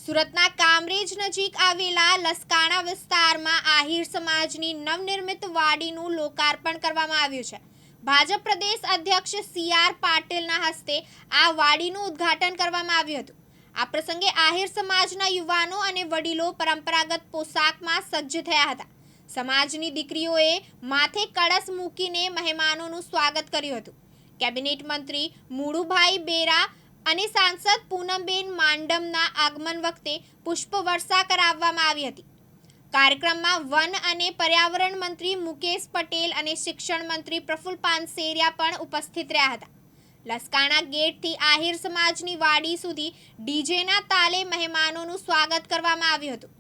સુરતના કામરેજ નજીક આવેલા લસકાણા વિસ્તારમાં આહિર સમાજની નવનિર્મિત વાડીનું લોકાર્પણ કરવામાં આવ્યું છે। ભાજપ પ્રદેશ અધ્યક્ષ CR પાટીલના હસ્તે આ વાડીનું ઉદ્ઘાટન કરવામાં આવ્યું હતું। આ પ્રસંગે આહિર સમાજના યુવાનો અને વડીલો પરંપરાગત પોશાકમાં સજ્જ થયા હતા। સમાજની દીકરીઓએ માથે કળશ મૂકીને મહેમાનોનું સ્વાગત કર્યું હતું। કેબિનેટ મંત્રી મુળુભાઈ બેરા અને સાંસદ પૂનમબેન માંડમના આગમન વખતે પુષ્પવર્ષા કરાવવામાં આવી હતી। કાર્યક્રમમાં વન અને પર્યાવરણ મંત્રી મુકેશ પટેલ અને શિક્ષણ મંત્રી પ્રફુલ પાનસેરિયા પણ ઉપસ્થિત રહ્યા હતા। લસકાણા ગેટથી આહિર સમાજની વાડી સુધી ડીજેના તાલે મહેમાનોનું સ્વાગત કરવામાં આવ્યું હતું।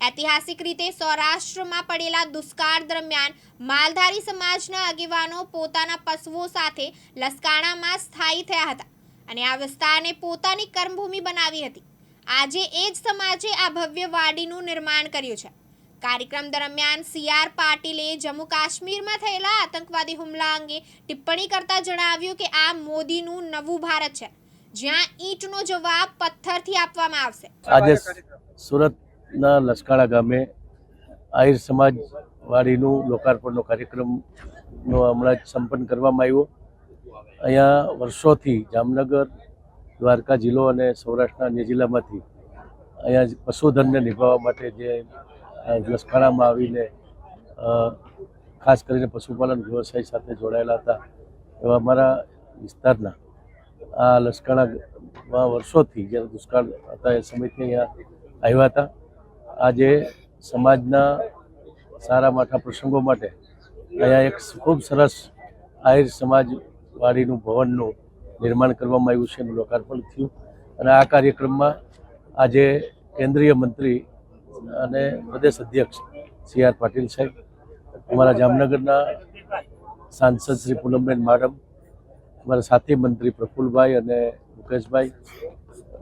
ઐતિહાસિક રીતે સૌરાષ્ટ્રમાં પડેલા દુષ્કાળ દરમિયાન માલધારી સમાજના આગેવાનો પોતાના પશુઓ સાથે લસકાણામાં સ્થાયી થયા હતા અને આ વિસ્તારને પોતાની કર્મભૂમિ બનાવી હતી। આજે એ જ સમાજે આ ભવ્ય વાડીનું નિર્માણ કર્યું છે। કાર્યક્રમ દરમિયાન CR પાટીલે જમ્મુ કાશ્મીરમાં થયેલા આતંકવાદી હુમલા અંગે ટિપ્પણી કરતા જણાવ્યું કે આ મોદીનું નવું ભારત છે, જ્યાં ઈંટનો જવાબ પથ્થરથી આપવામાં આવશે। આજે સુરતના લસકાણા ગામે આહિર સમાજ વાડીનું લોકાર્પણનો કાર્યક્રમનો હમણાં જ સંપન્ન કરવામાં આવ્યો। અહીંયા વર્ષોથી જામનગર, દ્વારકા જિલ્લો અને સૌરાષ્ટ્રના અન્ય જિલ્લામાંથી અહીંયા પશુધનને નિભાવવા માટે જે લસકાણામાં આવીને ખાસ કરીને પશુપાલન વ્યવસાય સાથે જોડાયેલા હતા એવા અમારા વિસ્તારના આ લસકાણામાં વર્ષોથી જ્યારે દુષ્કાળ હતા એ સમયથી અહીંયા આવ્યા હતા। આજે સમાજના સારા માઠા પ્રસંગો માટે અહીંયા એક ખૂબ સરસ આહિર સમાજ વાડીનું ભવનનું નિર્માણ કરવામાં આવ્યું છે, એનું લોકાર્પણ થયું અને આ કાર્યક્રમમાં આજે કેન્દ્રીય મંત્રી અને પ્રદેશ અધ્યક્ષ CR પાટીલ સાહેબ, અમારા જામનગરના સાંસદ શ્રી પૂનમબેન માડમ, અમારા સાથી મંત્રી પ્રફુલભાઈ અને મુકેશભાઈ,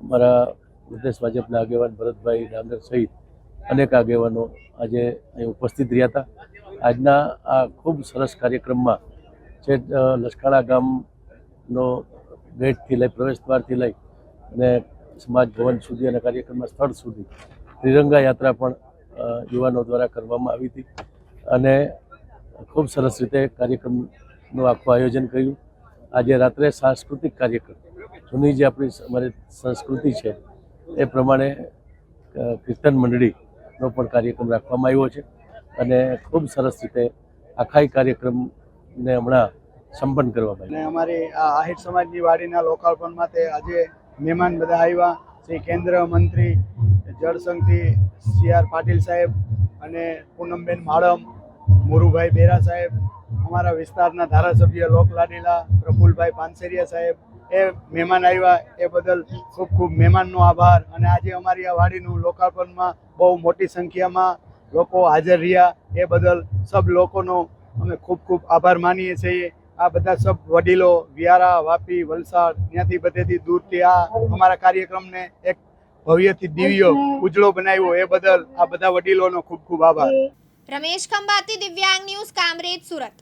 અમારા પ્રદેશ ભાજપના આગેવાન ભરતભાઈ ડાંગર સહિત અનેક આગેવાનો આજે અહીં ઉપસ્થિત રહ્યા હતા। આજના આ ખૂબ સરસ કાર્યક્રમમાં છે લસકાણા ગામનો ગેટથી લઈ પ્રવેશદ્વારથી લઈ અને સમાજ ભવન સુધી અને કાર્યક્રમના સ્થળ સુધી ત્રિરંગા યાત્રા પણ યુવાનો દ્વારા કરવામાં આવી હતી અને ખૂબ સરસ રીતે કાર્યક્રમનું આખું આયોજન કર્યું। આજે રાત્રે સાંસ્કૃતિક કાર્યક્રમ, જૂની જે આપણી અમારી સંસ્કૃતિ છે એ પ્રમાણે કીર્તન મંડળીનો પણ કાર્યક્રમ રાખવામાં આવ્યો છે અને ખૂબ સરસ રીતે આખા કાર્યક્રમને હમણાં સંપન્ન કરવામાં આવ્યું। અને અમારી આ આહિર સમાજની વાડીના લોકાર્પણ માટે આજે મહેમાન બધા આવ્યા। શ્રી કેન્દ્રીય મંત્રી જળશક્તિ CR પાટીલ સાહેબ અને પૂનમબેન માડમ, મુરુભાઈ બેરા સાહેબ, અમારા વિસ્તારના ધારાસભ્ય લોકલાડીલા પ્રફુલભાઈ પાનસેરિયા સાહેબ, એ મહેમાન આવ્યા એ બદલ ખૂબ ખૂબ મહેમાનનો આભાર। અને આજે અમારી આ વાડીનું લોકાર્પણમાં બહુ મોટી સંખ્યામાં લોકો હાજર રહ્યા એ બદલ સબ લોકોનો અમે ખૂબ ખૂબ આભાર માનીએ છીએ। આ બધા સબ વડીલો વ્યારા, વાપી, વલસાડ ત્યાંથી બધેથી દૂરથી આ અમારા કાર્યક્રમને એક ભવ્યથી દિવ્ય ઉજળો બનાવ્યો એ બદલ આ બધા વડીલોનો ખૂબ ખૂબ આભાર। રમેશ ખંભાતી, દિવ્યાંગ ન્યૂઝ, કામરેજ, સુરત।